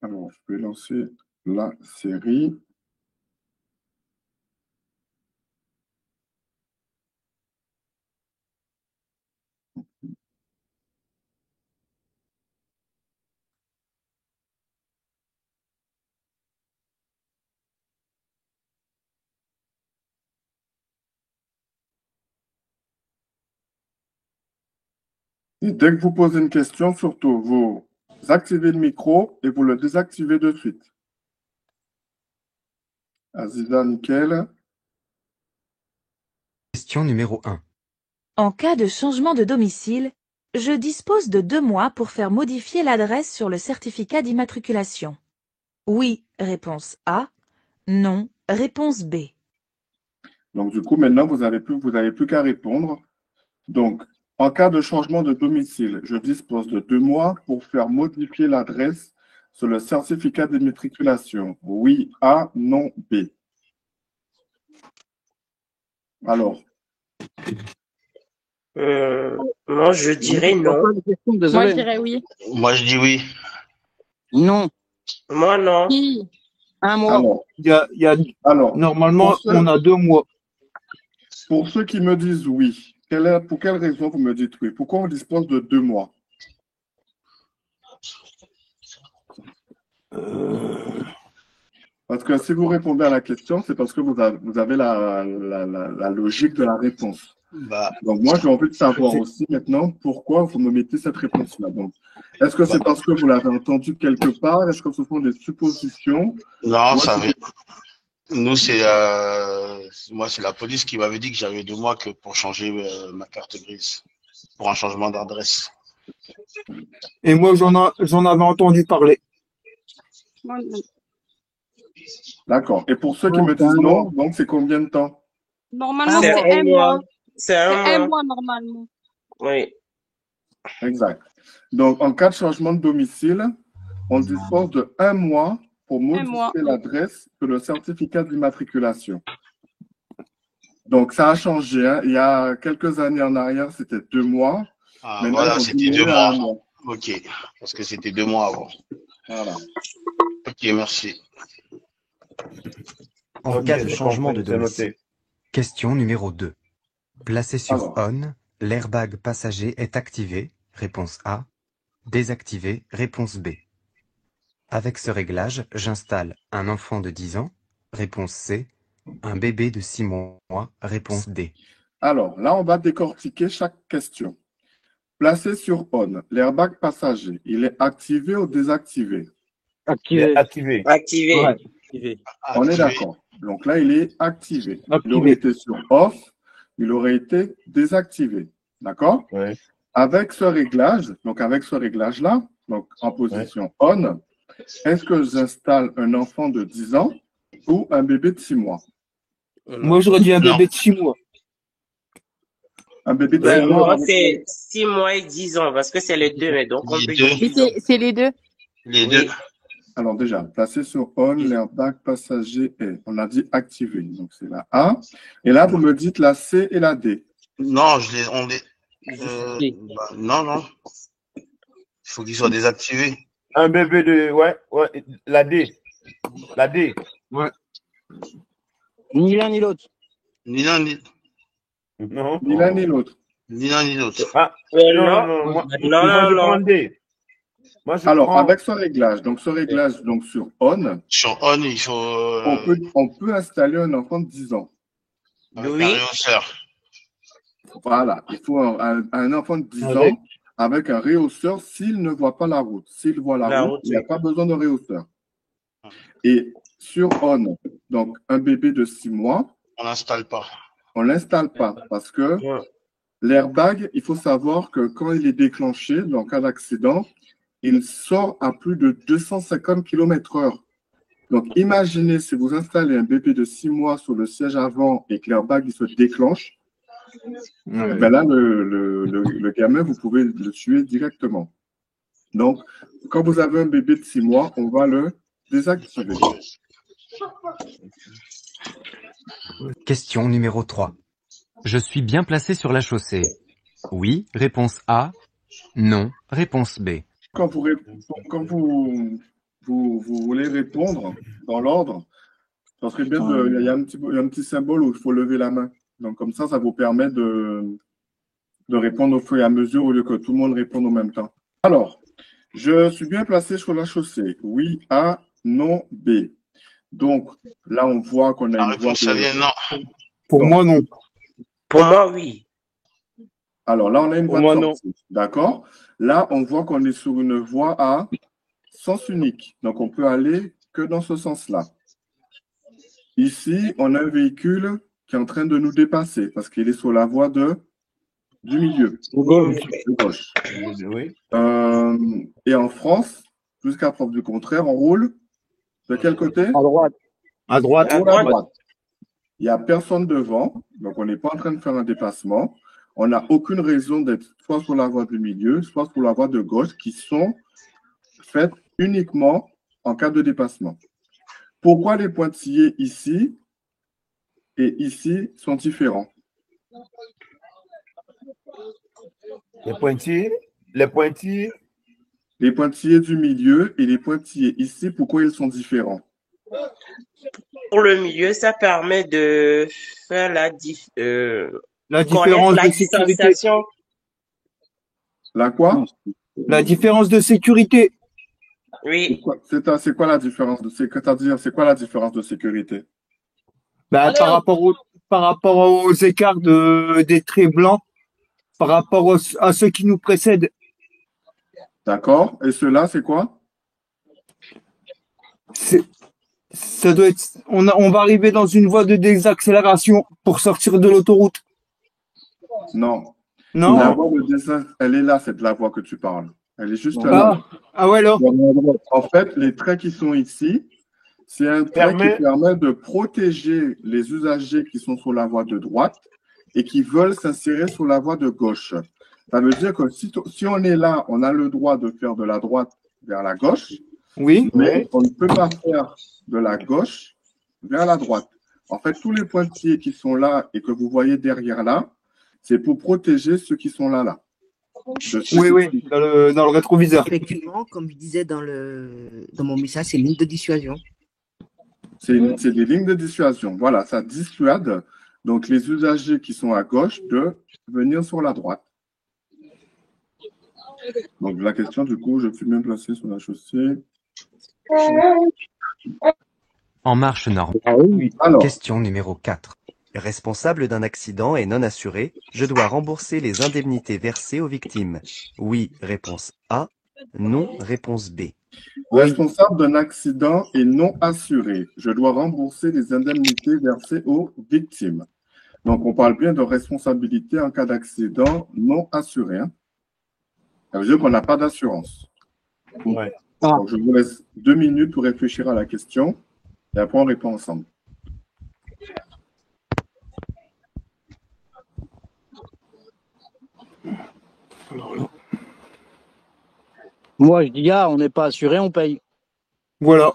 Alors, je vais lancer la série. Et dès que vous posez une question, surtout, vous activez le micro et vous le désactivez de suite. Aziza, nickel. Question numéro 1. En cas de changement de domicile, je dispose de 2 mois pour faire modifier l'adresse sur le certificat d'immatriculation. Oui, réponse A. Non, réponse B. Donc, du coup, maintenant, vous n'avez plus qu'à répondre. Donc, en cas de changement de domicile, je dispose de 2 mois pour faire modifier l'adresse sur le certificat d'immatriculation. Oui, A, non, B. Alors, Moi, je dirais non. Moi, je dirais oui. Moi, je dis oui. Non. Moi, non. Oui. Un mois. alors, Normalement, on a 2 mois. pour ceux qui me disent oui, pour quelle raison vous me dites oui? Pourquoi on dispose de 2 mois? Parce que si vous répondez à la question, c'est parce que vous avez la logique de la réponse. Donc, moi, j'ai envie de savoir aussi maintenant pourquoi vous me mettez cette réponse-là. Donc, est-ce que c'est parce que vous l'avez entendu quelque part? Est-ce que ce sont des suppositions? Non, nous, moi, c'est la police qui m'avait dit que j'avais 2 mois que pour changer ma carte grise, pour un changement d'adresse. Et moi, j'en avais entendu parler. D'accord. Et pour ceux qui me disent non, donc c'est combien de temps? Normalement, c'est un mois. C'est un mois normalement. Oui. Exact. Donc, en cas de changement de domicile, on dispose de 1 mois pour modifier l'adresse sur le certificat d'immatriculation. Donc, ça a changé. Hein. Il y a quelques années en arrière, c'était 2 mois. Ah, maintenant, voilà, c'était 2 à 1 mois. mois. Ok, parce que c'était 2 mois avant. Voilà. Ok, merci. En cas de changement de domicile. Question numéro 2. Placé sur on, l'airbag passager est activé. Réponse A. Désactivé. Réponse B. Avec ce réglage, j'installe un enfant de 10 ans. Réponse C. Un bébé de 6 mois. Réponse D. Alors, là, on va décortiquer chaque question. Placé sur on, l'airbag passager, il est activé ou désactivé? Activé. Activé. Ouais. On est d'accord. Donc là, il est activé. Il aurait été sur off, il aurait été désactivé. D'accord? Ouais. Avec ce réglage, là donc en position on, est-ce que j'installe un enfant de 10 ans ou un bébé de 6 mois? Moi, j'aurais dit un bébé de 6 mois. Un bébé de 6 mois. Moi, c'est 6 mois et 10 ans, parce que c'est les deux, mais donc on peut dire. C'est les deux. Les deux. Alors déjà, placé sur on, l'airbag passager est, on a dit activé, donc c'est la A. Et là, vous me dites la C et la D. Non, non. Il faut qu'il soit désactivé. Un bébé de, la D. La D. Ouais. Ni l'un ni l'autre. Ni l'un ni Non. Ni l'un ni l'autre. Ni l'un ni l'autre. Ah, non. Moi, je prends D. Alors, avec ce réglage, donc sur on. Sur on, il faut. On peut installer un enfant de 10 ans. Avec un réhausseur. Voilà, il faut un enfant de 10 ans avec un réhausseur s'il ne voit pas la route. S'il voit la route, il n'y a pas besoin de réhausseur. Et sur on, donc un bébé de 6 mois. On n'installe pas. On ne l'installe pas parce que l'airbag, il faut savoir que quand il est déclenché, dans cas d'accident, il sort à plus de 250 km/h. Donc, imaginez si vous installez un bébé de 6 mois sur le siège avant et que l'airbag il se déclenche, ben là, le gamin, vous pouvez le tuer directement. Donc, quand vous avez un bébé de 6 mois, on va le désactiver. Question numéro 3. Je suis bien placé sur la chaussée. Oui, réponse A. Non, réponse B. Quand vous vous voulez répondre dans l'ordre, ça serait bien il y a un petit symbole où il faut lever la main. Donc, comme ça vous permet de répondre au fur et à mesure au lieu que tout le monde réponde en même temps. Alors, je suis bien placé sur la chaussée. Oui, A, non, B. Donc, là, on voit qu'on a une voie de... non. Pour moi, non. Pour moi, oui. Alors là, on a une voie moi, de sortie. D'accord? Là, on voit qu'on est sur une voie à sens unique. Donc, on peut aller que dans ce sens-là. Ici, on a un véhicule qui est en train de nous dépasser parce qu'il est sur la voie du milieu, de gauche. Oui. Et en France, jusqu'à preuve du contraire, on roule de quel côté? À droite. À droite. À droite. Il n'y a personne devant, donc on n'est pas en train de faire un dépassement. On n'a aucune raison d'être soit sur la voie du milieu, soit sur la voie de gauche, qui sont faites uniquement en cas de dépassement. Pourquoi les pointillés ici et ici sont différents? Les pointillés du milieu et les pointillés ici, pourquoi ils sont différents? Pour le milieu, ça permet de faire la différence de sécurité. La quoi? La différence de sécurité. Oui. C'est quoi la différence de sécurité? C'est quoi la différence de sécurité? Par rapport aux écarts des traits blancs, par rapport à ceux qui nous précèdent. D'accord. Et ceux-là, c'est quoi? Ça doit être. On va arriver dans une voie de désaccélération pour sortir de l'autoroute. Non. Non. La voie de désaccélération, elle est là, c'est de la voie que tu parles. Elle est juste là. Ah ouais, alors. En fait, les traits qui sont ici, c'est un trait qui permet de protéger les usagers qui sont sur la voie de droite et qui veulent s'insérer sur la voie de gauche. Ça veut dire que si on est là, on a le droit de faire de la droite vers la gauche. Oui. Mais on ne peut pas faire de la gauche vers la droite. En fait, tous les pointillés qui sont là et que vous voyez derrière là, c'est pour protéger ceux qui sont là. Oui, dans le rétroviseur. Effectivement, comme je disais dans mon message, c'est une ligne de dissuasion. C'est des lignes de dissuasion. Voilà, ça dissuade donc les usagers qui sont à gauche de venir sur la droite. Donc la question, du coup, je suis bien placé sur la chaussée. En marche normale. Alors, question numéro 4. Responsable d'un accident et non assuré, je dois rembourser les indemnités versées aux victimes. Oui, réponse A. Non, réponse B. Responsable d'un accident et non assuré, je dois rembourser les indemnités versées aux victimes. Donc, on parle bien de responsabilité en cas d'accident non assuré. Hein. Ça veut dire qu'on n'a pas d'assurance. Ouais. Donc, je vous laisse 2 minutes pour réfléchir à la question et après on répond ensemble. Moi, je dis, on n'est pas assuré, on paye. Voilà.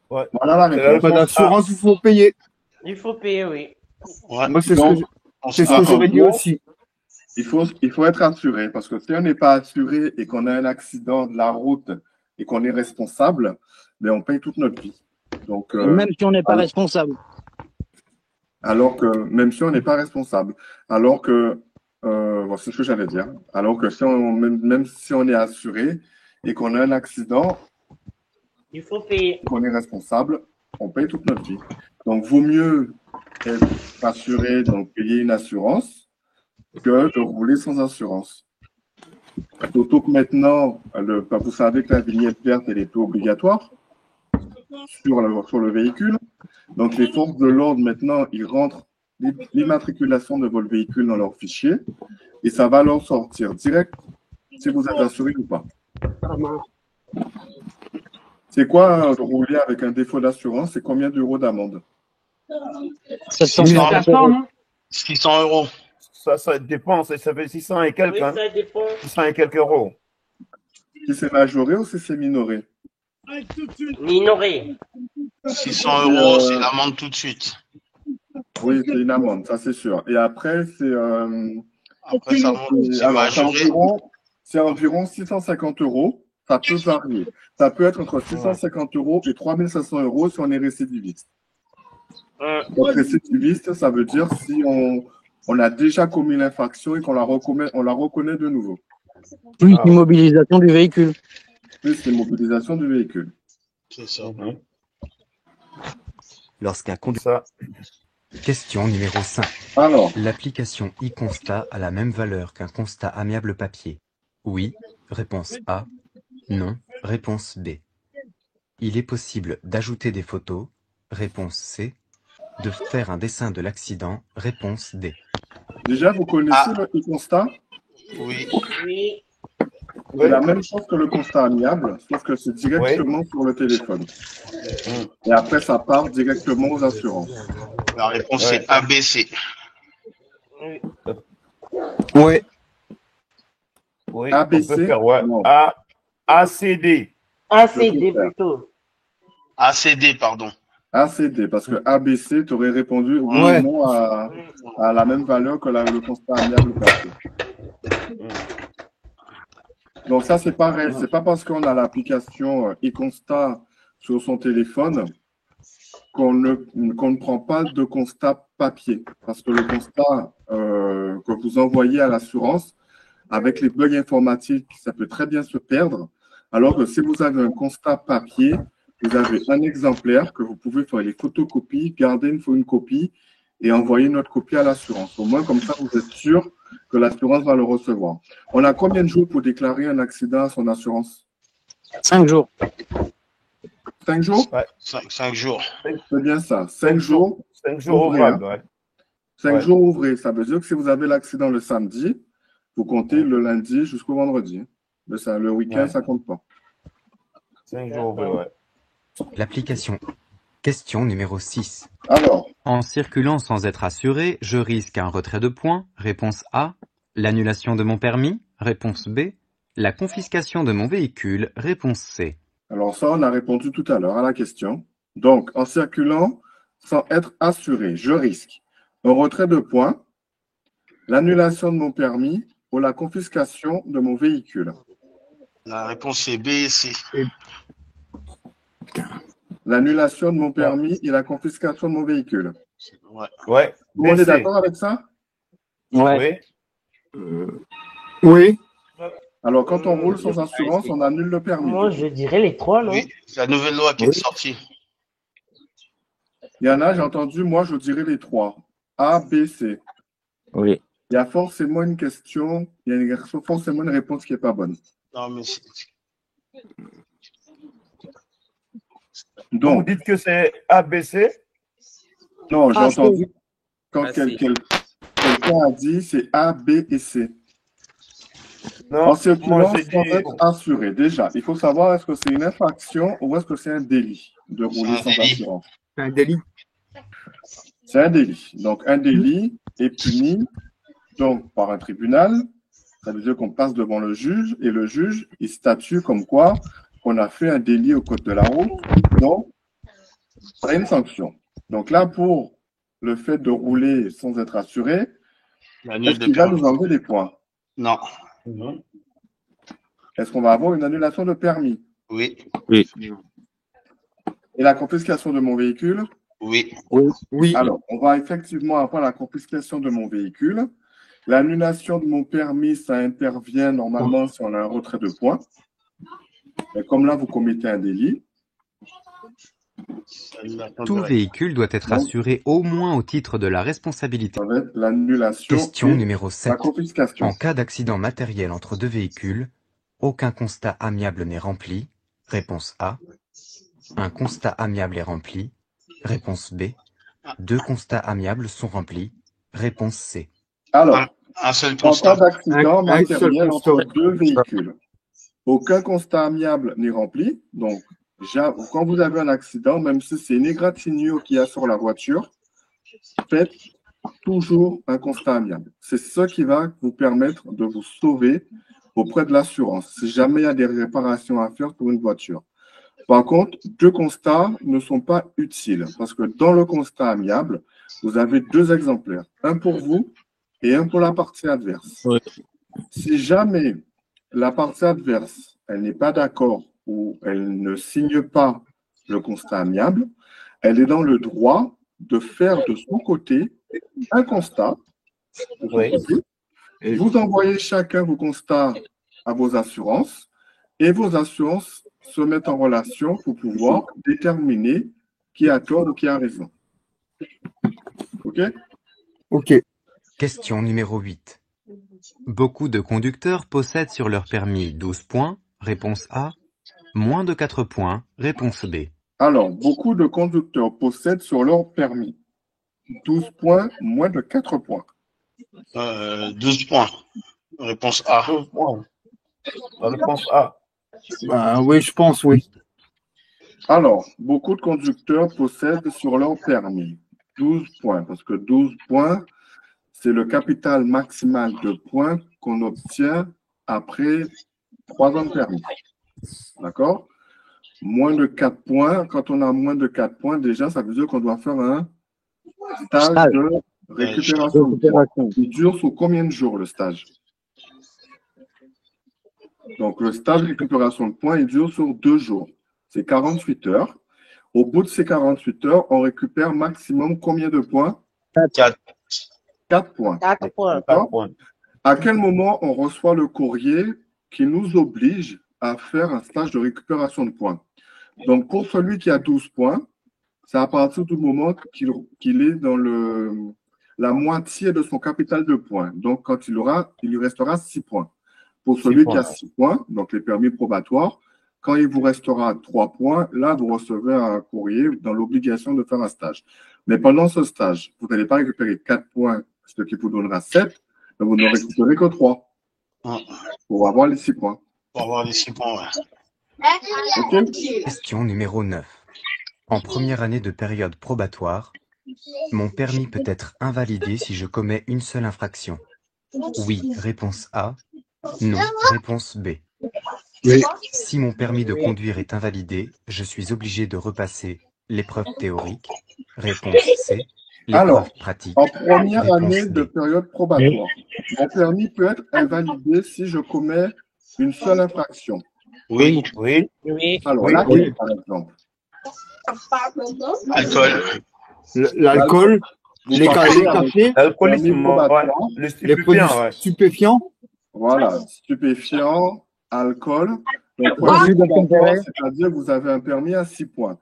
Ouais. Voilà la réponse. Pas d'assurance, il faut payer. Il faut payer, oui. Ouais. Moi, c'est ce que j'aurais dit aussi. Il faut être assuré parce que si on n'est pas assuré et qu'on a un accident de la route et qu'on est responsable, ben on paye toute notre vie. Donc, même si on n'est pas responsable. Alors que, même si on n'est pas responsable. Alors que, c'est ce que j'allais dire. Alors que même si on est assuré et qu'on a un accident, il faut payer. Qu'on est responsable, on paye toute notre vie. Donc, vaut mieux être assuré, donc payer une assurance, que de rouler sans assurance. Surtout que maintenant, vous savez que la vignette verte, elle est plus obligatoire sur le véhicule. Donc, les forces de l'ordre, maintenant, ils rentrent l'immatriculation de votre véhicule dans leur fichier et ça va leur sortir direct si vous êtes assuré ou pas. C'est quoi rouler avec un défaut d'assurance? C'est combien d'euros d'amende? 600 euros. Ça dépend, ça fait 600 et quelques. Oui, ça dépend. 600 et quelques euros. Si c'est majoré ou si c'est minoré? Minoré. 600 euros, c'est l'amende tout de suite. Oui, c'est une amende, ça c'est sûr. Et après, c'est Après, ça monte, c'est majoré. c'est environ 650 euros ça peut varier. Ça peut être entre 650 € et 3500 € si on est récidiviste. Donc, récidiviste, ça veut dire si on a déjà commis l'infraction et qu'on la reconnaît de nouveau. Plus l'immobilisation du véhicule. Plus l'immobilisation du véhicule. C'est ça. Lorsqu'un conducteur... Question numéro 5. Alors, l'application e-constat a la même valeur qu'un constat amiable papier. Oui, réponse A. Non, réponse B. Il est possible d'ajouter des photos. Réponse C. De faire un dessin de l'accident. Réponse D. Déjà, vous connaissez le e-constat? Oui. C'est la même chose que le constat amiable, sauf que c'est directement sur le téléphone. Et après, ça part directement aux assurances. La réponse c'est ABC. Oui. Oui, ABC? on peut faire, ouais. Non. ACD. ACD plutôt. ACD, pardon. ACD, parce que ABC, tu aurais répondu oui ou non à la même valeur que le constat amiable papier. Donc ça, c'est pareil. C'est pas parce qu'on a l'application e-constat sur son téléphone qu'on ne prend pas de constat papier. Parce que le constat que vous envoyez à l'assurance, avec les bugs informatiques, ça peut très bien se perdre. Alors que si vous avez un constat papier, vous avez un exemplaire que vous pouvez faire les photocopies, garder une copie et envoyer notre copie à l'assurance. Au moins, comme ça, vous êtes sûr que l'assurance va le recevoir. On a combien de jours pour déclarer un accident à son assurance? 5 jours. 5 jours? Ouais. 5 jours. C'est bien ça. 5 jours. 5 jours ouvrables, ouais. 5 jours ouvrés. Ça veut dire que si vous avez l'accident le samedi, vous comptez le lundi jusqu'au vendredi. Le week-end, ça compte pas. 5 jours ouvrés, ouais. L'application. Question numéro 6. Alors, en circulant sans être assuré, je risque un retrait de points. Réponse A. L'annulation de mon permis. Réponse B. La confiscation de mon véhicule. Réponse C. Alors ça, on a répondu tout à l'heure à la question. Donc, en circulant sans être assuré, je risque un retrait de points, l'annulation de mon permis ou la confiscation de mon véhicule. La réponse est B et C. L'annulation de mon permis et la confiscation de mon véhicule. Ouais. Tout le monde est d'accord avec ça? Ouais. Oui. Alors, quand on roule sans assurance, on annule le permis. Moi, je dirais les trois, non? Oui, c'est la nouvelle loi qui est sortie. Il y en a, j'ai entendu, moi, je dirais les trois. A, B, C. Oui. Il y a forcément une question, il y a forcément une réponse qui n'est pas bonne. Non, mais donc, vous dites que c'est ABC? Non, j'ai entendu quand quelqu'un a dit c'est A, B et C. Non, en circulant sans être assuré. Déjà, il faut savoir est-ce que c'est une infraction ou est-ce que c'est un délit de rouler sans assurance. C'est un délit. C'est un délit. Donc, un délit est puni donc, par un tribunal. Ça veut dire qu'on passe devant le juge et le juge, il statue comme quoi on a fait un délit au code de la route. Donc, c'est une sanction. Donc là, pour le fait de rouler sans être assuré, est-ce qu'il va nous enlever des points? Non. Est-ce qu'on va avoir une annulation de permis? Oui. Oui. Et la confiscation de mon véhicule? Oui. Oui. Alors, on va effectivement avoir la confiscation de mon véhicule. L'annulation de mon permis, ça intervient normalement si on a un retrait de points. Mais comme là, vous commettez un délit. Tout véhicule doit être assuré au moins au titre de la responsabilité. Ça va être l'annulation. Question numéro 7. La confiscation. En cas d'accident matériel entre deux véhicules, aucun constat amiable n'est rempli. Réponse A. Un constat amiable est rempli. Réponse B. 2 constats amiables sont remplis. Réponse C. Alors, un seul en constat. cas d'accident matériel entre deux véhicules, aucun constat amiable n'est rempli. Donc, quand vous avez un accident, même si c'est une égratignure qu'il y a sur la voiture, faites toujours un constat amiable. C'est ce qui va vous permettre de vous sauver auprès de l'assurance, si jamais il y a des réparations à faire pour une voiture. Par contre, 2 constats ne sont pas utiles parce que dans le constat amiable, vous avez 2 exemplaires, un pour vous et un pour la partie adverse. Oui. Si jamais la partie adverse, elle n'est pas d'accord ou elle ne signe pas le constat amiable, elle est dans le droit de faire de son côté un constat. Vous envoyez chacun vos constats à vos assurances et vos assurances se mettent en relation pour pouvoir déterminer qui a tort ou qui a raison. OK? OK. Question numéro 8. Beaucoup de conducteurs possèdent sur leur permis 12 points, réponse A. Moins de 4 points, réponse B. Alors, beaucoup de conducteurs possèdent sur leur permis 12 points, moins de 4 points. 12 points. Réponse A. 12 points. Réponse A. Bah, oui, je pense, oui. Alors, beaucoup de conducteurs possèdent sur leur permis 12 points, parce que 12 points, c'est le capital maximal de points qu'on obtient après 3 ans de permis. D'accord? Moins de 4 points, quand on a moins de 4 points, déjà, ça veut dire qu'on doit faire un stage de récupération. Il dure sur combien de jours le stage? Donc, le stage de récupération de points, il dure sur 2 jours. C'est 48 heures. Au bout de ces 48 heures, on récupère maximum combien de points? 4. 4 points. 4 points. À quel moment on reçoit le courrier qui nous oblige à faire un stage de récupération de points? Donc, pour celui qui a 12 points, c'est à partir du moment qu'il est dans la moitié de son capital de points. Donc, quand il lui restera 6 points. Pour celui qui a 6 points, donc les permis probatoires, quand il vous restera 3 points, là, vous recevez un courrier dans l'obligation de faire un stage. Mais pendant ce stage, vous n'allez pas récupérer 4 points, ce qui vous donnera 7, mais vous ne récupérez que 3 pour avoir les 6 points. Pour avoir les 6 points, ouais. Okay. Question numéro 9. En première année de période probatoire, mon permis peut être invalidé si je commets une seule infraction. Oui, réponse A. Non, réponse B. Oui. Si mon permis de conduire est invalidé, je suis obligé de repasser l'épreuve théorique. Réponse C. Alors, l'épreuve pratique. en première Réponse année D. de période probatoire, mon permis peut être invalidé si je commets une seule infraction. Oui. Oui. Alors, Oui. laquelle, par exemple? Alcool. L'alcool, les cafés, L'alcoolisme, ouais. Le les produits stupéfiant, ouais. stupéfiants. Voilà, stupéfiants, alcool. Donc, c'est-à-dire que vous avez un permis à 6 points.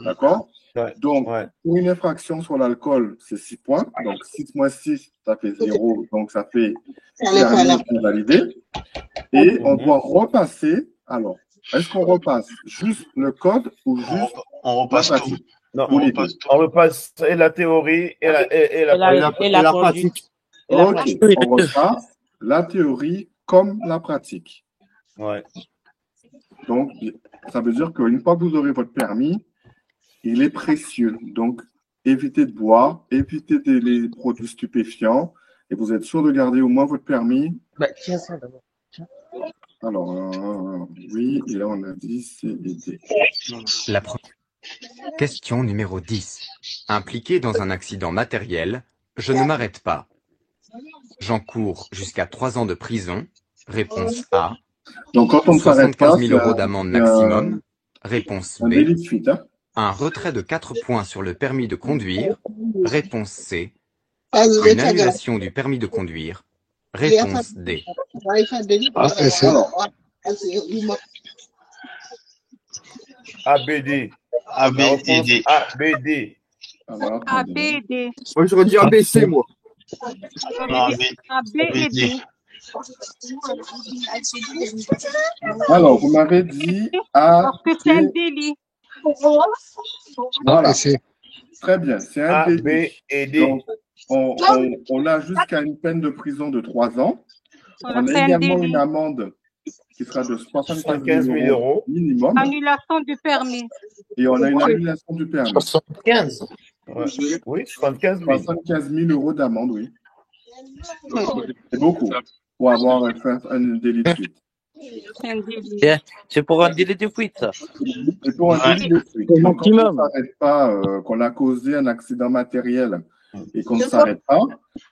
D'accord? Ouais. Donc, Ouais. pour une infraction sur l'alcool, c'est 6 points. Donc, 6 moins 6, ça fait 0. Donc, ça fait permis invalidé. Et on doit repasser. Alors, est-ce qu'on repasse juste le code ou juste On repasse la tout. pratique? Non, Ou les deux? on repasse et la théorie et la pratique. Ok, on repasse la théorie comme la pratique. Ouais. Donc, ça veut dire qu'une fois que vous aurez votre permis, il est précieux. Donc, évitez de boire, évitez les produits stupéfiants et vous êtes sûr de garder au moins votre permis. Bah, tiens ça d'abord. Alors, oui, et là on a dit C et D. Question numéro 10. Impliqué dans un accident matériel, je ne m'arrête pas. J'encours jusqu'à 3 ans de prison. Réponse A. Donc, quand on ne s'arrête pas, 75 000 euros d'amende maximum. Réponse un B. délit de fuite. Hein? Un retrait de 4 points sur le permis de conduire. Réponse C. Une annulation du permis de conduire. Réponse D. Alors, ABD. A, B et D. ABD. alors, attendez. ABD. Moi, j'aurais dit ABC, moi. Non, A, B. ABD. Alors, vous m'avez dit A, Parce que c'est un B. délit. Voilà. Très bien, c'est un A, B délit. et D. Donc, on a jusqu'à une peine de prison de 3 ans. Voilà, On a c'est un également délit. une amende qui sera de 75 000 000 euros minimum. Annulation du permis. Et on a une annulation du permis. 75. Ouais. Oui, 75 000. 75 000 euros d'amende, oui. C'est beaucoup pour avoir fait un délit de fuite. C'est un délit. C'est pour un délit de fuite, ça. Et pour un délit de fuite, Au donc, quand on maximum. ne s'arrête pas, qu'on a causé un accident matériel et qu'on ne s'arrête pas,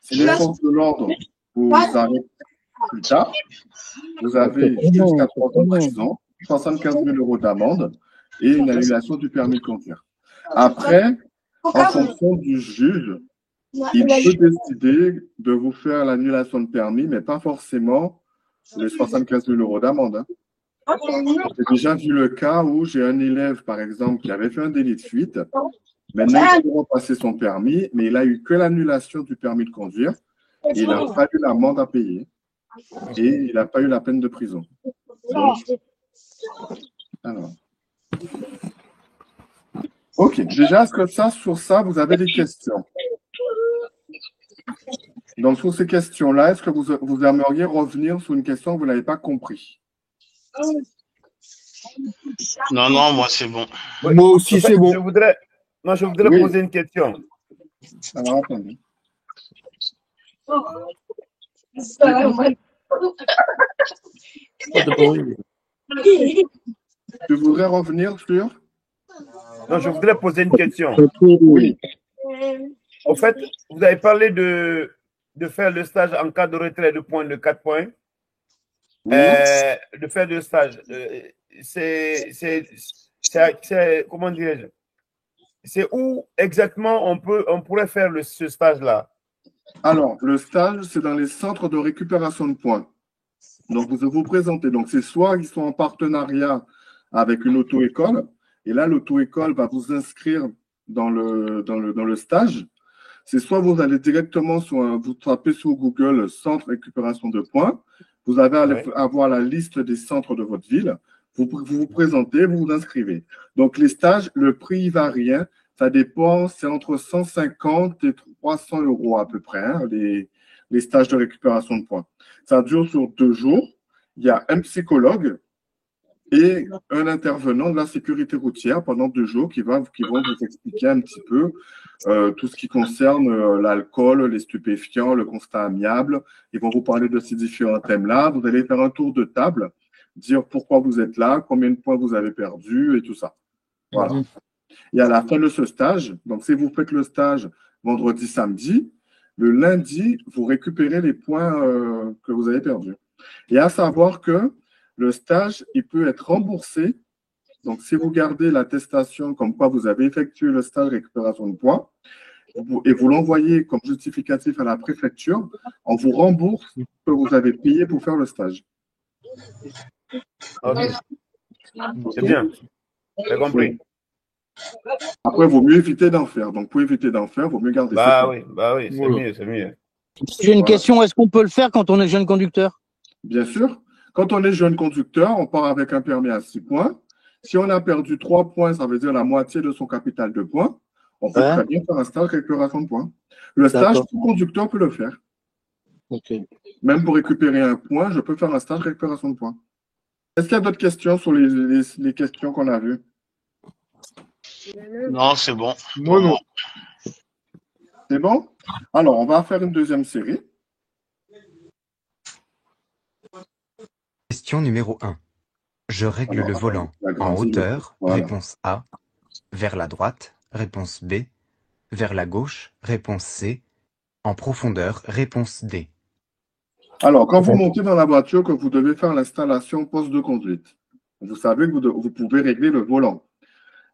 si les forces de l'ordre vous arrêtent plus tard, vous avez jusqu'à 3 ans de prison, 75 000 € d'amende et une annulation du permis de conduire. Après, en fonction du juge, il peut décider de vous faire l'annulation de permis, mais pas forcément les 75 000 € d'amende. Hein. J'ai déjà vu le cas où j'ai un élève, par exemple, qui avait fait un délit de fuite. Maintenant, il peut repasser son permis, mais il a eu que l'annulation du permis de conduire. Et il n'a pas eu l'amende à payer. Et il n'a pas eu la peine de prison. Donc, alors. Ok, déjà, est-ce que sur ça, vous avez des questions? Donc, sur ces questions-là, est-ce que vous aimeriez revenir sur une question que vous n'avez pas compris? Non, moi, c'est bon. Oui. Moi aussi, c'est bon. Je voudrais Oui. poser une question. Alors, attendez. Tu voudrais revenir sur? Non, je voudrais poser une question. Oui. En fait, vous avez parlé de faire le stage en cas de retrait de points de 4 points. Oui. De faire le stage, c'est comment dirais-je? C'est où exactement on pourrait faire ce stage-là? Alors, le stage, c'est dans les centres de récupération de points. Donc, vous vous présentez. Donc, c'est soit ils sont en partenariat avec une auto-école, et là, l'auto-école va vous inscrire dans le stage. C'est soit vous allez directement vous tapez sur Google centre récupération de points. Vous allez avoir la liste des centres de votre ville. Vous vous présentez, vous vous inscrivez. Donc, les stages, le prix varie. Hein. Ça dépend, c'est entre 150 et 300 € à peu près, hein, les stages de récupération de points. Ça dure sur 2 jours. Il y a un psychologue et un intervenant de la sécurité routière pendant 2 jours qui vont vous expliquer un petit peu tout ce qui concerne l'alcool, les stupéfiants, le constat amiable. Ils vont vous parler de ces différents thèmes-là. Vous allez faire un tour de table, dire pourquoi vous êtes là, combien de points vous avez perdu et tout ça. Voilà. Et à la fin de ce stage, donc si vous faites le stage vendredi, samedi, le lundi, vous récupérez les points que vous avez perdus. Et à savoir que le stage, il peut être remboursé. Donc, si vous gardez l'attestation comme quoi vous avez effectué le stage de récupération de points et vous l'envoyez comme justificatif à la préfecture, on vous rembourse ce que vous avez payé pour faire le stage. Ok. C'est bien. J'ai compris. Après, il vaut mieux éviter d'en faire. Donc, pour éviter d'en faire, il vaut mieux garder ça. Oui, c'est mieux, c'est mieux. J'ai une question, est-ce qu'on peut le faire quand on est jeune conducteur? Bien sûr. Quand on est jeune conducteur, on part avec un permis à 6 points. Si on a perdu 3 points, ça veut dire la moitié de son capital de points. On peut très bien faire un stage de récupération de points. Le stage, tout conducteur peut le faire. Okay. Même pour récupérer un point, je peux faire un stage de récupération de points. Est-ce qu'il y a d'autres questions sur les questions qu'on a vues? Non, c'est bon. Moi, non. C'est bon? Alors, on va faire une deuxième série. Question numéro 1. Je règle le volant en hauteur, réponse A. Vers la droite, réponse B. Vers la gauche, réponse C. En profondeur, réponse D. Alors, quand vous montez dans la voiture, que vous devez faire l'installation poste de conduite, vous savez que vous pouvez régler le volant.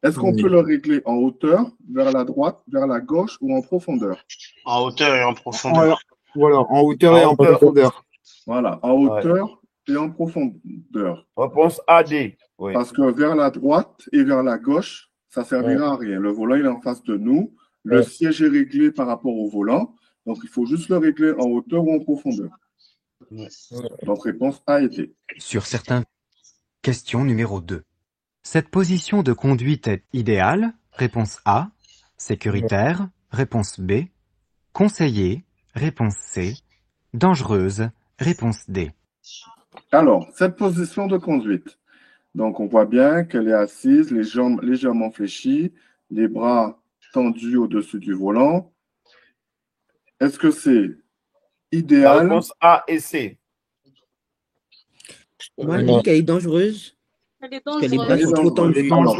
Est-ce qu'on peut le régler en hauteur, vers la droite, vers la gauche ou en profondeur? En hauteur et en profondeur. Voilà, en hauteur et en profondeur. Voilà, en hauteur et en profondeur. Réponse AD. Oui. Parce que vers la droite et vers la gauche, ça ne servira à rien. Le volant, il est en face de nous. Le siège est réglé par rapport au volant. Donc, il faut juste le régler en hauteur ou en profondeur. Donc, réponse A et D. Sur certains... Question numéro 2. Cette position de conduite est idéale, réponse A. Sécuritaire, réponse B. Conseillée, réponse C. Dangereuse, réponse D. Alors, cette position de conduite. Donc, on voit bien qu'elle est assise, les jambes légèrement fléchies, les bras tendus au-dessus du volant. Est-ce que c'est idéal? La réponse A et C. Moi, je dis qu'elle est dangereuse. Elle est Parce que les bras dangereuse. sont trop tendus. Alors,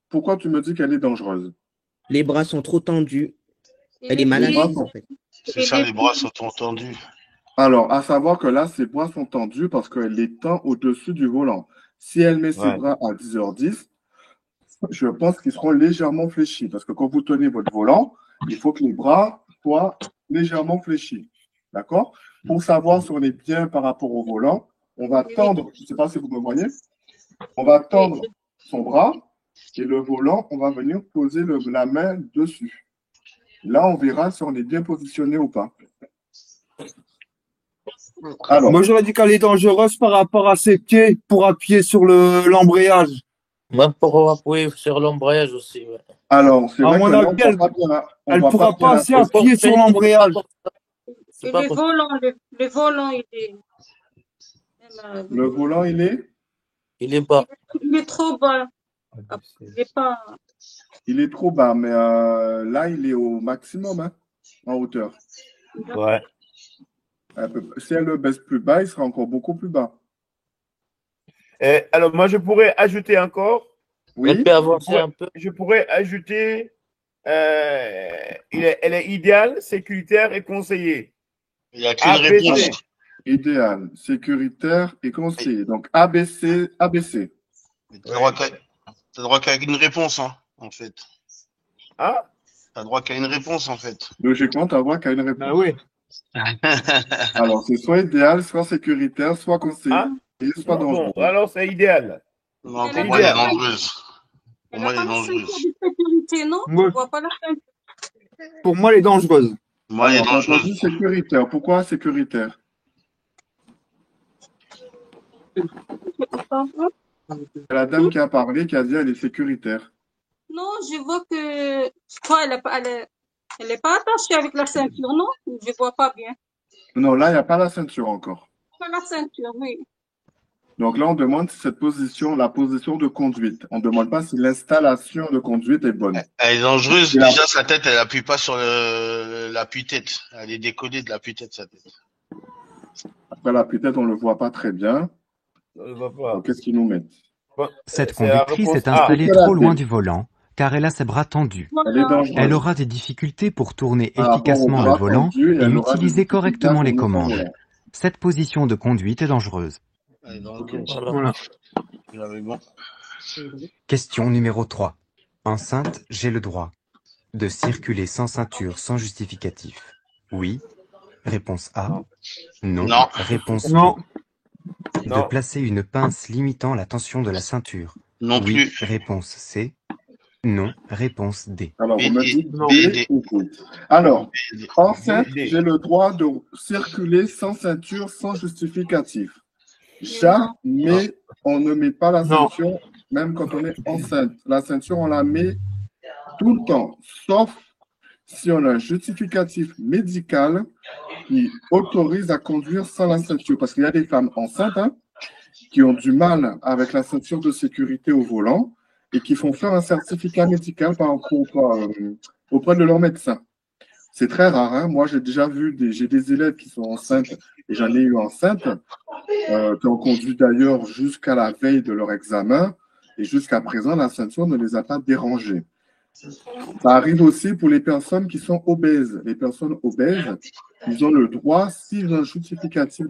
pourquoi tu me dis qu'elle est dangereuse? Les bras sont trop tendus. Elle est malade, en fait. C'est ça, les bras sont tendus. Alors, à savoir que là, ses bras sont tendus parce qu'elle est tend au-dessus du volant. Si elle met ses bras à 10h10, je pense qu'ils seront légèrement fléchis. Parce que quand vous tenez votre volant, il faut que les bras soient légèrement fléchis. D'accord? Pour savoir si on est bien par rapport au volant, on va tendre, je ne sais pas si vous me voyez, on va tendre son bras et le volant, on va venir poser la main dessus. Là, on verra si on est bien positionné ou pas. Alors, moi, j'aurais dit qu'elle est dangereuse par rapport à ses pieds pour appuyer sur l'embrayage. Même pour appuyer sur l'embrayage aussi. Ouais. Alors, c'est vrai mon que là, avis, elle ne pourra pas assez appuyer appuyer sur l'embrayage. Et le volant, il est. Le volant, il est? Il est bas. Il est trop bas. Il est pas. Il est trop bas, mais là, il est au maximum hein, en hauteur. Ouais. Si elle le baisse plus bas, il sera encore beaucoup plus bas. Alors, moi, je pourrais ajouter encore. Oui. Elle peut avancer un peu. Je pourrais ajouter. Elle est idéale, sécuritaire et conseillée. Il n'y a qu'une réponse. Idéal, sécuritaire et conseillé. Donc ABC, ABC. Tu n'as droit qu'à une réponse, hein, en fait. Ah? Tu n'as droit qu'à une réponse, en fait. Logiquement, tu n'as droit qu'à une réponse. Ben oui. Alors, c'est soit idéal, soit sécuritaire, soit conseillé, soit dangereux. Bon, alors, c'est idéal. Non, pour moi, elle est dangereuse. Pour moi, elle est dangereuse. Sécurité, non? Moi, Je vois pas la fin. pour moi, elle est dangereuse. Moi, elle est Alors, dangereuse. Sécuritaire. Pourquoi sécuritaire? C'est la dame qui a parlé, qui a dit elle est sécuritaire. Non, je vois que. Je crois elle est pas attachée avec la ceinture, non? Je vois pas bien. Non, là, il n'y a pas la ceinture encore. Pas la ceinture, oui. Donc là, on demande si cette position, la position de conduite. On ne demande pas si l'installation de conduite est bonne. Elle est dangereuse. Déjà, sa tête, elle n'appuie pas sur l'appui-tête. Elle est décollée de l'appui-tête, sa tête. Après, l'appui-tête, on ne le voit pas très bien. Qu'est-ce qu'ils nous mettent? Cette conductrice est installée trop loin du volant, car elle a ses bras tendus. Elle aura des difficultés pour tourner efficacement le volant et utiliser correctement les commandes. Cette position de conduite est dangereuse. Voilà. Question numéro 3. Enceinte, j'ai le droit de circuler sans ceinture, sans justificatif. Oui. Réponse A. Non. Non. Réponse B. Non. De placer une pince limitant la tension de la ceinture. Non oui. plus. Réponse C. Non. Réponse D. Alors, vous me dites B ou oui. Alors, enceinte, j'ai le droit de circuler sans ceinture, sans justificatif. Jamais on ne met pas la ceinture, même quand on est enceinte. La ceinture, on la met tout le temps, sauf si on a un justificatif médical qui autorise à conduire sans la ceinture. Parce qu'il y a des femmes enceintes qui ont du mal avec la ceinture de sécurité au volant et qui font faire un certificat médical auprès de leur médecin. C'est très rare. Hein. Moi, j'ai déjà vu j'ai des élèves qui sont enceintes et j'en ai eu enceintes qui ont conduit d'ailleurs jusqu'à la veille de leur examen et jusqu'à présent, la ceinture ne les a pas dérangés. Ça arrive aussi pour les personnes qui sont obèses. Les personnes obèses, ils ont le droit, s'ils ont un justificatif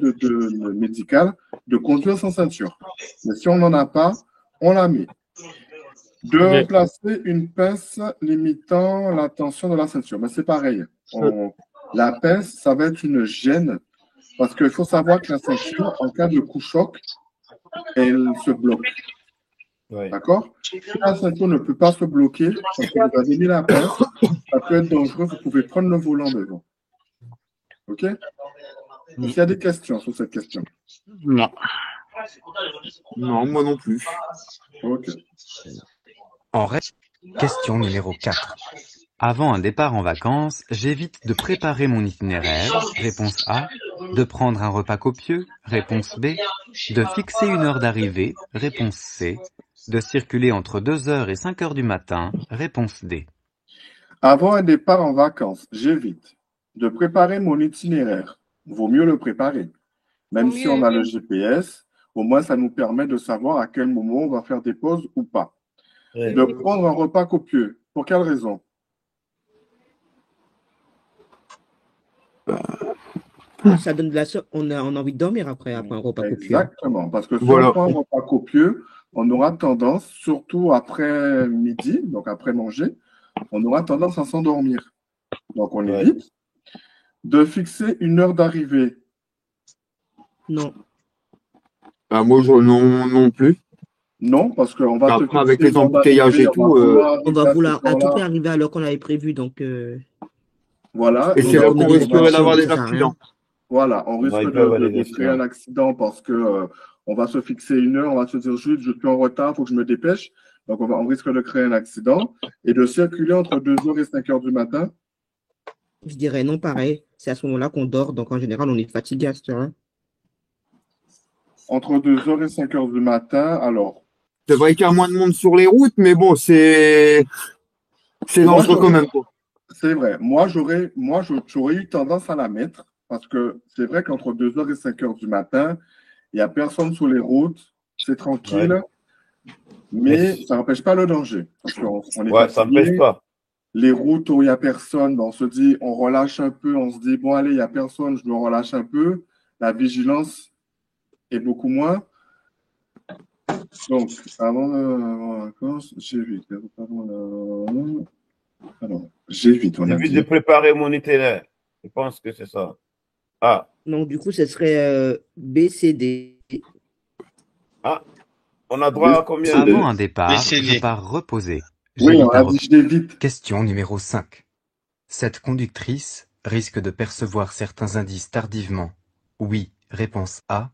médical, de conduire sans ceinture. Mais si on n'en a pas, on la met. De placer une pince limitant la tension de la ceinture. Mais c'est pareil. La pince, ça va être une gêne parce qu'il faut savoir que la ceinture, en cas de coup choc, elle se bloque. Ouais. D'accord? Si la ceinture ne peut pas se bloquer, parce que vous avez mis la pince, ça peut être dangereux, vous pouvez prendre le volant devant. OK? Est-ce qu'il y a des questions sur cette question? Non. Non, moi non plus. OK. Question numéro 4. Avant un départ en vacances, j'évite de préparer mon itinéraire. Réponse A. De prendre un repas copieux. Réponse B. De fixer une heure d'arrivée. Réponse C. De circuler entre 2h et 5h du matin. Réponse D. Avant un départ en vacances, j'évite de préparer mon itinéraire. Vaut mieux le préparer. Même si on a le GPS, au moins ça nous permet de savoir à quel moment on va faire des pauses ou pas. De prendre un repas copieux. Pour quelle raison? ça donne de on a envie de dormir après un repas copieux. Exactement, parce que si Voilà. on prend un repas copieux, on aura tendance, surtout après midi, donc après manger, on aura tendance à s'endormir. Donc on évite de fixer une heure d'arrivée. Non. Bah, moi, non plus. Non, parce qu'on va Après, avec les embouteillages et tout. On va vouloir à tout prix arriver à l'heure qu'on avait prévu. Donc, voilà. Et c'est là qu'on risquerait d'avoir des accidents. Voilà, on risque de créer un accident parce que on va se fixer une heure, on va se dire juste, je suis en retard, il faut que je me dépêche. Donc, on risque de créer un accident et de circuler entre 2h et 5h du matin. Je dirais non, pareil. C'est à ce moment-là qu'on dort. Donc, en général, on est fatigué à cette heure. Entre 2h et 5h du matin, alors. C'est vrai qu'il y a moins de monde sur les routes, mais bon, c'est dangereux quand même. C'est vrai. Moi, j'aurais eu tendance à la mettre parce que c'est vrai qu'entre 2h et 5h du matin, il n'y a personne sur les routes, c'est tranquille, mais ça n'empêche pas le danger. Parce qu'on est fatigué. Ça n'empêche pas. Les routes où il n'y a personne, on se dit, on relâche un peu, on se dit, bon, allez, il n'y a personne, je me relâche un peu. La vigilance est beaucoup moins. Donc, avant la vacances, G8. Alors, G8, on a dit. J'ai de préparer mon itinéraire. Je pense que c'est ça. Ah. Non, du coup, ce serait BCD. Ah, on a droit à combien Avant un départ, je pars reposer. Oui, on a dit G8. Question numéro 5. Cette conductrice risque de percevoir certains indices tardivement. Oui, réponse A.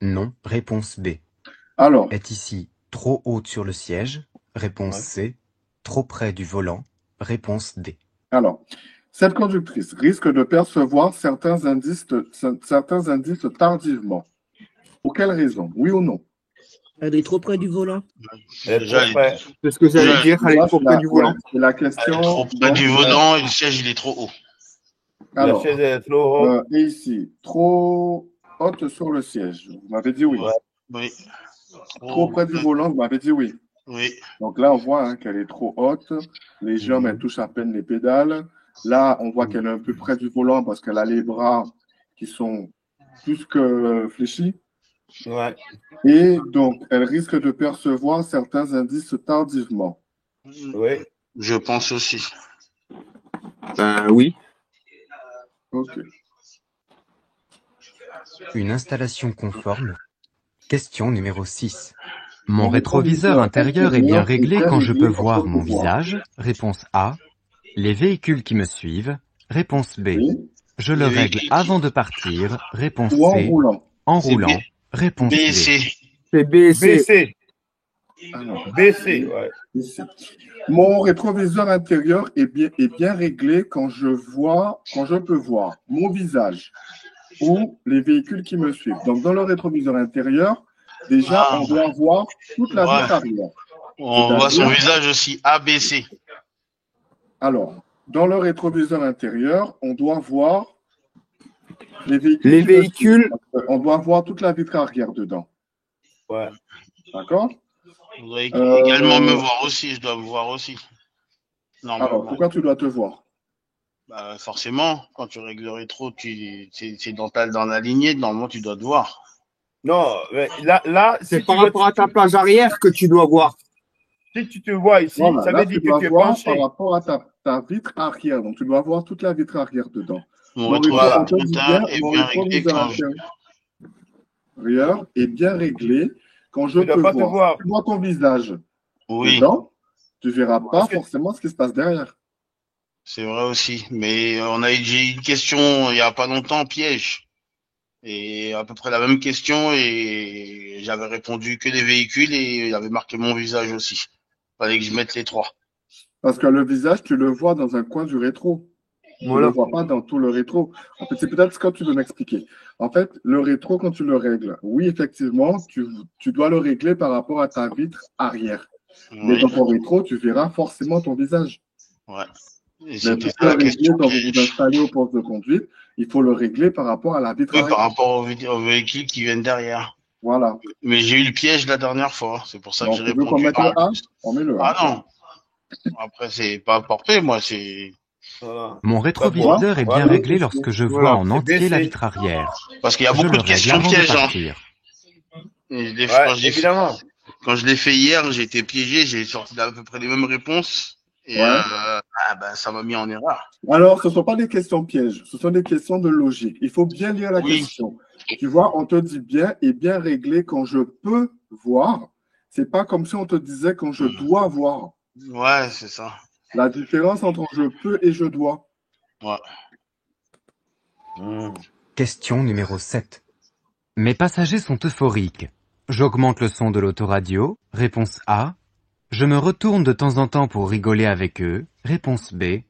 Non, réponse B. Alors. Est ici trop haute sur le siège. Réponse C. Trop près du volant. Réponse D. Alors, cette conductrice risque de percevoir certains indices tardivement. Pour quelle raison? Oui ou non? Elle est trop près du volant. C'est ce que j'allais dire, elle est trop près du volant. C'est la question. Elle est trop près du volant et le siège, il est trop haut. Alors, le siège est trop haut. Et ici, trop haute sur le siège. Vous m'avez dit oui. Oui. Trop près du volant, vous m'avez dit oui. Oui. Donc là, on voit qu'elle est trop haute. Les jambes, elles touchent à peine les pédales. Là, on voit qu'elle est un peu près du volant parce qu'elle a les bras qui sont plus que fléchis. Ouais. Et donc, elle risque de percevoir certains indices tardivement. Oui. Je pense aussi. Oui. Ok. Une installation conforme. Question numéro 6. Mon rétroviseur intérieur est bien réglé quand je peux voir mon visage. Réponse A. Les véhicules qui me suivent. Réponse B. Je le règle avant de partir. Réponse Ou en C. roulant. En roulant. Réponse D. C'est BC. BC. Alors, BC, ouais. BC. Mon rétroviseur intérieur est bien réglé quand je peux voir mon visage ou les véhicules qui me suivent. Donc, dans le rétroviseur intérieur, déjà, on doit voir toute la vitre arrière. On voit son visage aussi, ABC. Alors, dans le rétroviseur intérieur, on doit voir les véhicules. On doit voir toute la vitre arrière dedans. Ouais. D'accord? Vous dois également me voir aussi, je dois me voir aussi. Alors, pourquoi tu dois te voir? Bah, forcément, quand tu règles le rétro, c'est dans la lignée, normalement tu dois te voir. Non, mais là c'est par rapport à ta plage arrière que tu dois voir. Si tu te vois ici, voilà, ça là, veut dire que tu es voir penché. par rapport à ta vitre arrière. Donc, tu dois voir toute la vitre arrière dedans. Mon rétroviseur est bien réglé quand est bien réglé quand je peux voir. Tu vois ton visage dedans, tu verras pas forcément ce qui se passe derrière. C'est vrai aussi, mais j'ai eu une question il y a pas longtemps, piège. Et à peu près la même question et j'avais répondu que des véhicules et il avait marqué mon visage aussi. Fallait que je mette les trois. Parce que le visage, tu le vois dans un coin du rétro. Tu ne le vois pas dans tout le rétro. En fait, c'est peut-être ce que tu veux m'expliquer. En fait, le rétro, quand tu le règles, oui, effectivement, tu dois le régler par rapport à ta vitre arrière. Oui. Mais dans ton rétro, tu verras forcément ton visage. Ouais. Mais pour le régler quand vous vous installez au poste de conduite, il faut le régler par rapport à la vitre arrière. Par rapport aux véhicules qui viennent derrière. Voilà. Mais j'ai eu le piège la dernière fois. C'est pour ça que j'ai répondu. Tu veux qu'on mette le A? On met le A. Ah non. Après, c'est pas porté, moi, c'est... Voilà. Mon rétroviseur est bien Voilà. réglé lorsque je vois Voilà, en c'est entier la baissé. vitre arrière. Parce qu'il y a Je beaucoup le de règle questions avant de pièges. Hein. partir. Et Ouais, évidemment. quand je l'ai fait hier, j'ai été piégé, j'ai sorti à peu près les mêmes réponses. Et ça m'a mis en erreur. Alors, ce ne sont pas des questions pièges, ce sont des questions de logique. Il faut bien lire la question. Tu vois, on te dit bien et bien réglé quand je peux voir. Ce n'est pas comme si on te disait quand je dois voir. Ouais, c'est ça. La différence entre je peux et je dois. Ouais. Question numéro 7. Mes passagers sont euphoriques. J'augmente le son de l'autoradio. Réponse A. Je me retourne de temps en temps pour rigoler avec eux. Réponse B.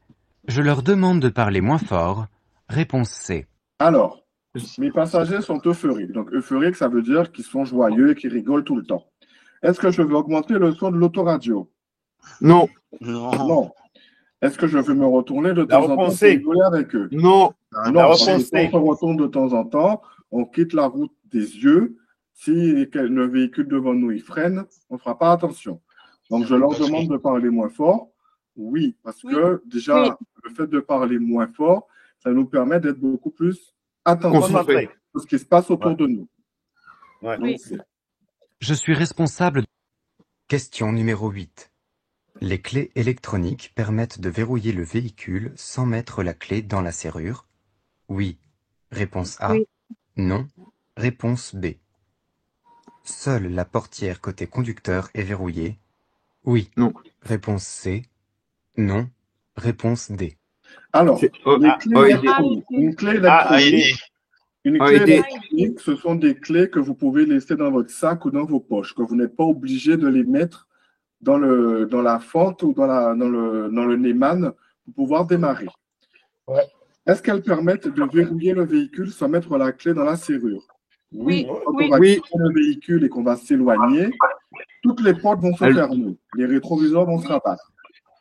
Je leur demande de parler moins fort. Réponse C. Alors, mes passagers sont euphoriques. Donc, euphoriques, ça veut dire qu'ils sont joyeux et qu'ils rigolent tout le temps. Est-ce que je veux augmenter le son de l'autoradio? Non. Non. Est-ce que je veux me retourner de temps en temps pour rigoler avec eux? Non. Non. Si on se retourne de temps en temps, on quitte la route des yeux. Si le véhicule devant nous il freine, on ne fera pas attention. Donc, je leur demande de parler moins fort. Oui, parce que déjà, le fait de parler moins fort, ça nous permet d'être beaucoup plus attentifs à ce qui se passe autour de nous. Donc, je suis responsable. Question numéro 8. Les clés électroniques permettent de verrouiller le véhicule sans mettre la clé dans la serrure. Oui. Réponse A. Non. Réponse B. Seule la portière côté conducteur est verrouillée. Oui. Non. Réponse C. Non. Réponse D. Alors, une clé électronique, ce sont des clés que vous pouvez laisser dans votre sac ou dans vos poches, que vous n'êtes pas obligé de les mettre dans la fente ou dans le Neyman pour pouvoir démarrer. Ouais. Est-ce qu'elles permettent de verrouiller le véhicule sans mettre la clé dans la serrure? Oui. Quand on va quitter le véhicule et qu'on va s'éloigner, toutes les portes vont se fermer. Les rétroviseurs vont se rabattre.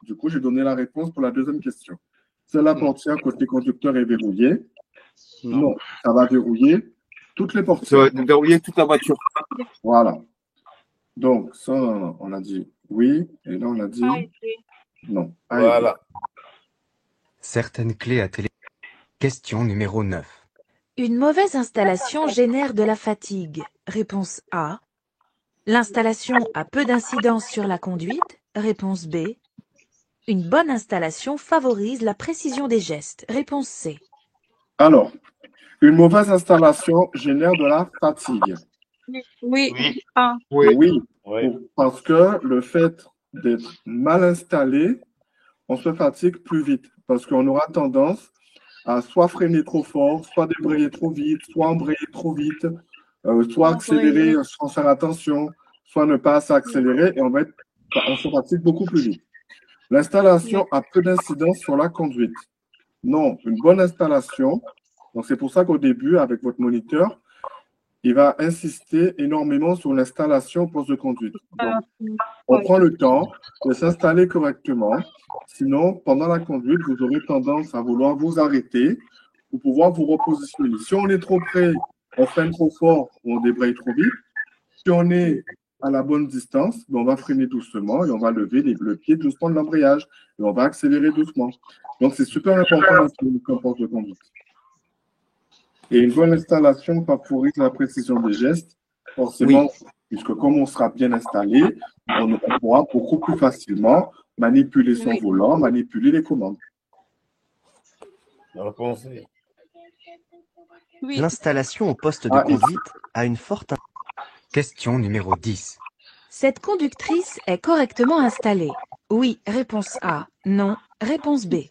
Du coup, j'ai donné la réponse pour la deuxième question. C'est la portière côté conducteur est verrouillée? Non. Ça va verrouiller toutes les portières. Ça va verrouiller toute la voiture. Voilà. Donc, ça, on a dit oui. Et là, on a dit non. Voilà. Certaines clés à télé. Question numéro 9. Une mauvaise installation génère de la fatigue. Réponse A. L'installation a peu d'incidence sur la conduite. Réponse B. Une bonne installation favorise la précision des gestes. Réponse C. Alors, une mauvaise installation génère de la fatigue. Oui. Parce que le fait d'être mal installé, on se fatigue plus vite. Parce qu'on aura tendance à soit freiner trop fort, soit débrayer trop vite, soit embrayer trop vite, soit accélérer sans faire attention, soit ne pas assez accélérer et on se fatigue beaucoup plus vite. L'installation a peu d'incidence sur la conduite. Non, une bonne installation. Donc, c'est pour ça qu'au début, avec votre moniteur, il va insister énormément sur l'installation au poste de conduite. Donc, on prend le temps de s'installer correctement. Sinon, pendant la conduite, vous aurez tendance à vouloir vous arrêter pour pouvoir vous repositionner. Si on est trop près, on freine trop fort ou on débraye trop vite. Si on est à la bonne distance, on va freiner doucement et on va lever le pied doucement de l'embrayage et on va accélérer doucement. Donc, c'est super important comme poste de conduite. Et une bonne installation favorise la précision des gestes, forcément, puisque comme on sera bien installé, on pourra beaucoup plus facilement manipuler son volant, manipuler les commandes. L'installation au poste de conduite a une forte... Question numéro 10. Cette conductrice est correctement installée. Oui, réponse A. Non, réponse B.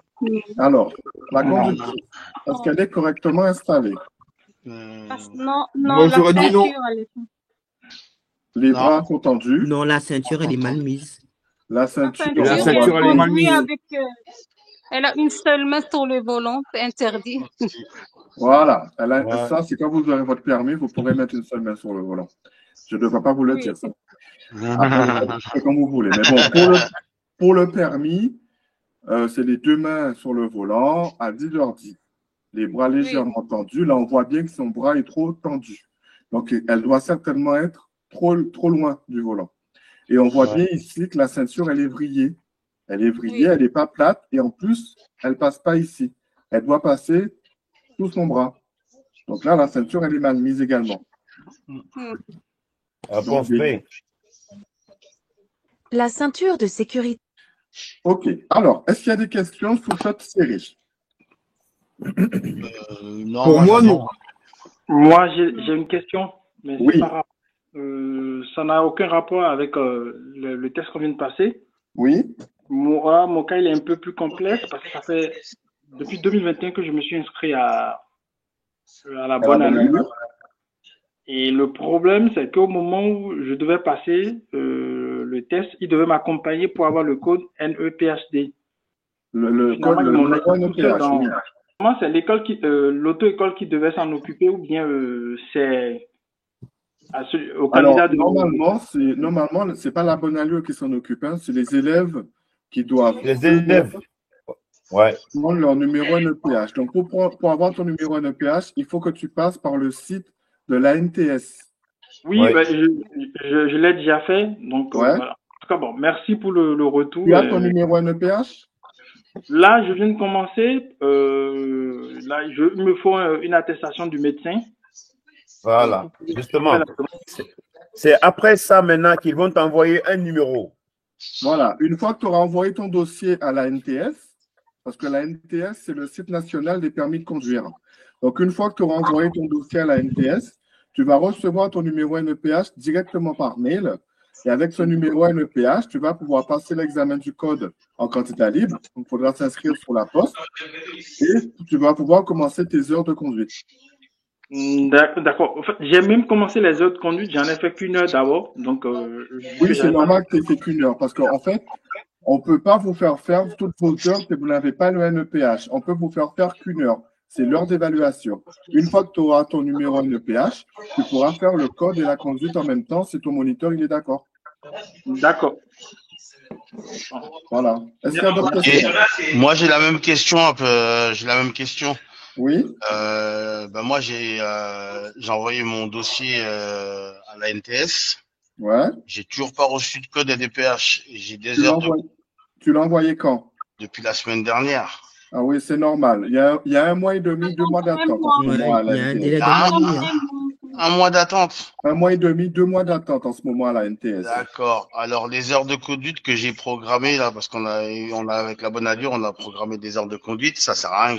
Alors, la conductrice, est-ce qu'elle est correctement installée? Non, la ceinture, elle est... Les bras sont tendus? Non, la ceinture, elle est mal mise. La ceinture, elle est mal mise. Elle a une seule main sur le volant, c'est interdit. Voilà, ça, c'est quand vous aurez votre permis, vous pourrez mettre une seule main sur le volant. Je ne devrais pas vous le dire, ça. Après, c'est comme vous voulez. Mais bon, pour le permis, c'est les deux mains sur le volant à 10h10. Les bras légèrement tendus. Là, on voit bien que son bras est trop tendu. Donc, elle doit certainement être trop loin du volant. Et on voit bien ici que la ceinture, elle est vrillée. Elle est vrillée, elle n'est pas plate et en plus, elle ne passe pas ici. Elle doit passer sous son bras. Donc là, la ceinture, elle est mal mise également. Réponse B. La ceinture de sécurité. OK. Alors, est-ce qu'il y a des questions sur cette série? Non, Pour moi, non. Moi, j'ai une question, mais Oui. c'est pas grave. Ça n'a aucun rapport avec le test qu'on vient de passer. Oui. Moi, mon cas, il est un peu plus complexe parce que ça fait depuis 2021 que je me suis inscrit à la bonne allure. Et le problème, c'est qu'au moment où je devais passer le test, il devait m'accompagner pour avoir le code NEPHD. Le code NEPH, oui. Comment c'est l'école l'auto-école qui devait s'en occuper ou bien c'est au candidat Alors, normalement, c'est pas la bonne allure qui s'en occupe, hein, c'est les élèves qui doivent prendre leur numéro NEPH. Donc, pour avoir ton numéro NEPH, il faut que tu passes par le site de l'ANTS. Oui, ben, je l'ai déjà fait. Donc, voilà. En tout cas, bon, merci pour le retour. Tu as ton numéro NEPH? Là, je viens de commencer. Là, il me faut une attestation du médecin. Voilà, justement. C'est après ça maintenant qu'ils vont t'envoyer un numéro. Voilà, une fois que tu auras envoyé ton dossier à la NTS, parce que la NTS, c'est le site national des permis de conduire. Donc, une fois que tu auras envoyé ton dossier à la NTS, tu vas recevoir ton numéro NEPH directement par mail. Et avec ce numéro NEPH, tu vas pouvoir passer l'examen du code en candidat libre. Donc, il faudra s'inscrire sur la poste. Et tu vas pouvoir commencer tes heures de conduite. D'accord. En fait, j'ai même commencé les heures de conduite. J'en ai fait qu'une heure d'abord. Donc, oui, c'est normal que tu aies fait qu'une heure. Parce qu'en fait, on ne peut pas vous faire faire toutes vos heures si vous n'avez pas le NEPH. On peut vous faire faire qu'une heure. C'est l'heure d'évaluation. Une fois que tu auras ton numéro NEPH, tu pourras faire le code et la conduite en même temps si ton moniteur il est d'accord. D'accord. Voilà. Est-ce qu'il y a d'autres questions? Moi, j'ai la même question un peu. J'ai la même question. Oui. Moi, j'ai envoyé mon dossier à la NTS. Ouais. J'ai toujours pas reçu de code NEPH. J'ai des heures. Tu l'as envoyé quand? Depuis la semaine dernière. Ah oui, c'est normal. Il y a un mois et demi, 2 mois d'attente. Il y a un délai d'un mois. Un mois d'attente. Un mois et demi, 2 mois d'attente en ce moment à la NTS. D'accord. Alors, les heures de conduite que j'ai programmées, là, parce qu'on a avec la bonne allure, on a programmé des heures de conduite, ça sert à rien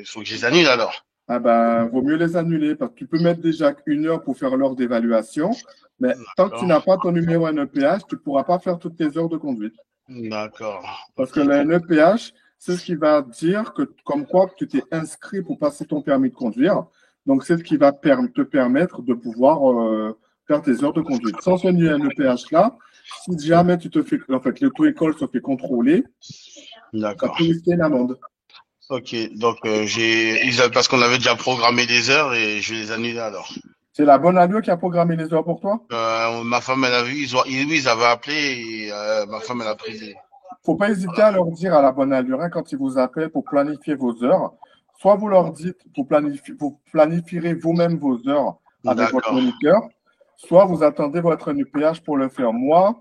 faut que je les annule alors. Ah ben, vaut mieux les annuler parce que tu peux mettre déjà 1 heure pour faire l'heure d'évaluation, mais tant que tu n'as pas ton numéro NEPH, tu ne pourras pas faire toutes tes heures de conduite. D'accord. Parce que le NEPH, c'est ce qui va dire que, comme quoi, que tu t'es inscrit pour passer ton permis de conduire. Donc, c'est ce qui va te permettre de pouvoir faire tes heures de conduite. Sans ce NEPH-là, si jamais tu te fais, en fait, l'auto-école se fait contrôler, ça peut risquer une amende. Ok, donc parce qu'on avait déjà programmé des heures et je vais les annuler alors. C'est la bonne allure qui a programmé les heures pour toi? Ma femme, elle a vu, ils avaient appelé et ma femme, elle a pris Faut pas hésiter à leur dire à la bonne allure quand ils vous appellent pour planifier vos heures. Soit vous leur dites, vous planifierez vous-même vos heures avec votre moniteur, soit vous attendez votre NEPH pour le faire. Moi,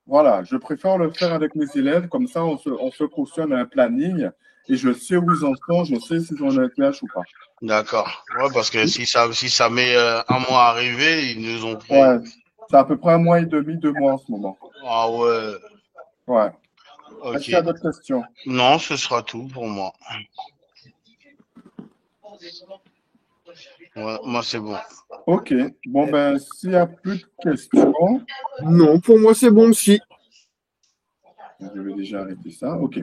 voilà, je préfère le faire avec mes élèves, comme ça on se cautionne un planning et je sais où ils en sont, je sais s'ils ont un NEPH ou pas. D'accord. Ouais, parce que si ça met un mois à arriver, ils nous ont pris. Ouais, c'est à peu près 1 mois et demi, 2 mois en ce moment. Ah ouais. Ouais. Okay. Est-ce qu'il y a d'autres questions? Non, ce sera tout pour moi. Ouais, moi, c'est bon. Ok. Bon, ben, s'il n'y a plus de questions. Non, pour moi, c'est bon aussi. Je vais déjà arrêter ça. Ok.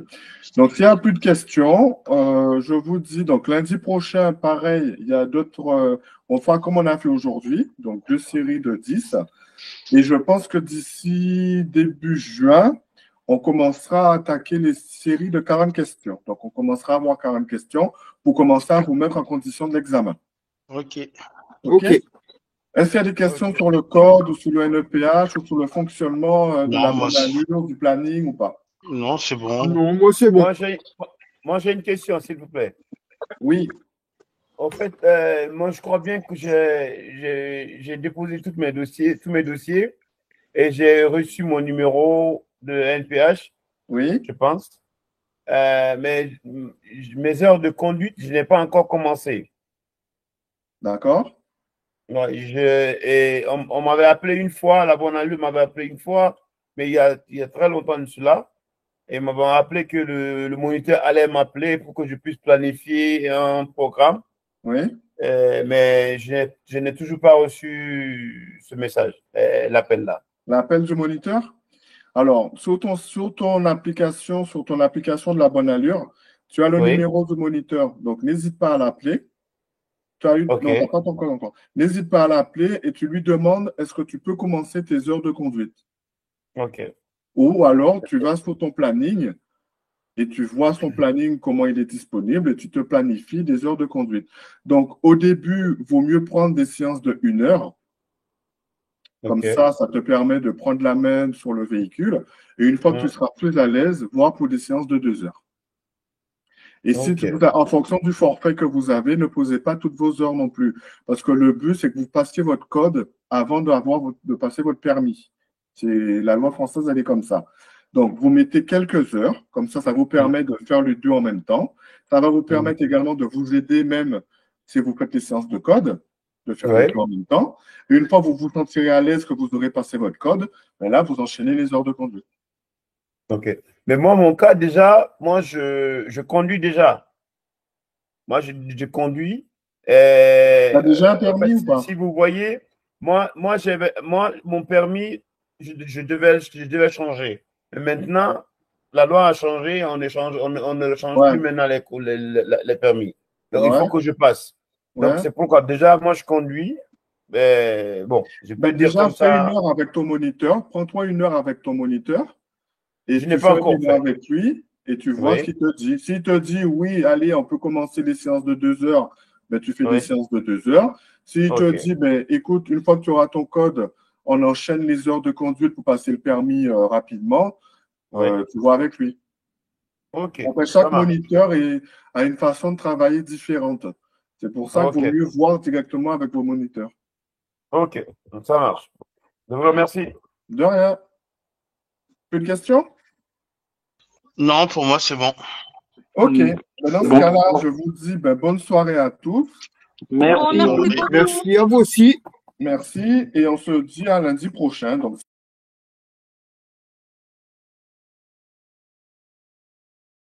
Donc, s'il n'y a plus de questions, je vous dis, donc lundi prochain, pareil, il y a d'autres. On fera comme on a fait aujourd'hui, donc 2 séries de 10. Et je pense que d'ici début juin, on commencera à attaquer les séries de 40 questions. Donc, on commencera à avoir 40 questions pour commencer à vous mettre en condition de l'examen. Ok. Est-ce qu'il y a des questions sur le code ou sur le NEPH ou sur le fonctionnement de la bonne allure, du planning ou pas? Non, c'est bon. Non, moi, c'est bon. Moi, j'ai une question, s'il vous plaît. Oui. En fait, moi, je crois bien que j'ai déposé tous mes dossiers et j'ai reçu mon numéro de NPH. Oui. Je pense. Mais mes heures de conduite, je n'ai pas encore commencé. D'accord. Et on m'avait appelé une fois, la bonne allure m'avait appelé une fois, mais il y a très longtemps de cela. Et m'avait appelé que le moniteur allait m'appeler pour que je puisse planifier un programme. Oui. Mais je n'ai toujours pas reçu ce message, l'appel là. L'appel du moniteur? Alors, sur ton application de la bonne allure, tu as le numéro du moniteur. Donc, n'hésite pas à l'appeler. Tu as eu, non, t'as pas ton code encore. N'hésite pas à l'appeler et tu lui demandes est-ce que tu peux commencer tes heures de conduite. OK. Ou alors, tu vas sur ton planning et tu vois son planning, comment il est disponible, et tu te planifies des heures de conduite. Donc, au début, il vaut mieux prendre des séances de 1 heure. Comme ça te permet de prendre la main sur le véhicule. Et une fois que tu seras plus à l'aise, voir pour des séances de 2 heures. Et si en fonction du forfait que vous avez, ne posez pas toutes vos heures non plus. Parce que le but, c'est que vous passiez votre code avant de passer votre permis. La loi française, elle est comme ça. Donc, vous mettez quelques heures. Comme ça vous permet de faire les deux en même temps. Ça va vous permettre également de vous aider même si vous faites les séances de code, de faire les deux en même temps. Et une fois que vous vous sentirez à l'aise que vous aurez passé votre code, ben là, vous enchaînez les heures de conduite. OK. Mais moi, mon cas, déjà, moi, je conduis déjà. Moi, je conduis. Tu as déjà un permis ou pas? Si vous voyez, moi, mon permis, je devais changer. Mais maintenant, la loi a changé, on ne change plus maintenant les permis. Donc, il faut que je passe. Donc, c'est pourquoi, déjà, moi, je conduis. Bon, je peux dire déjà, comme ça. fais 1 heure avec ton moniteur. Prends-toi 1 heure avec ton moniteur. Et je n'ai pas encore fait. Avec lui et tu vois ce qu'il te dit. S'il te dit oui, allez, on peut commencer les séances de 2 heures, ben, tu fais des séances de 2 heures. S'il te dit, ben, écoute, une fois que tu auras ton code, on enchaîne les heures de conduite pour passer le permis rapidement, tu vois avec lui. Chaque moniteur a une façon de travailler différente. C'est pour ça qu'il vaut mieux voir directement avec vos moniteurs. OK, ça marche. Je vous remercie. De rien. Plus de questions? Non, pour moi, c'est bon. OK. Dans ce cas-là, je vous dis bonne soirée à tous. Merci. Merci à vous aussi. Merci. Et on se dit à lundi prochain. Donc,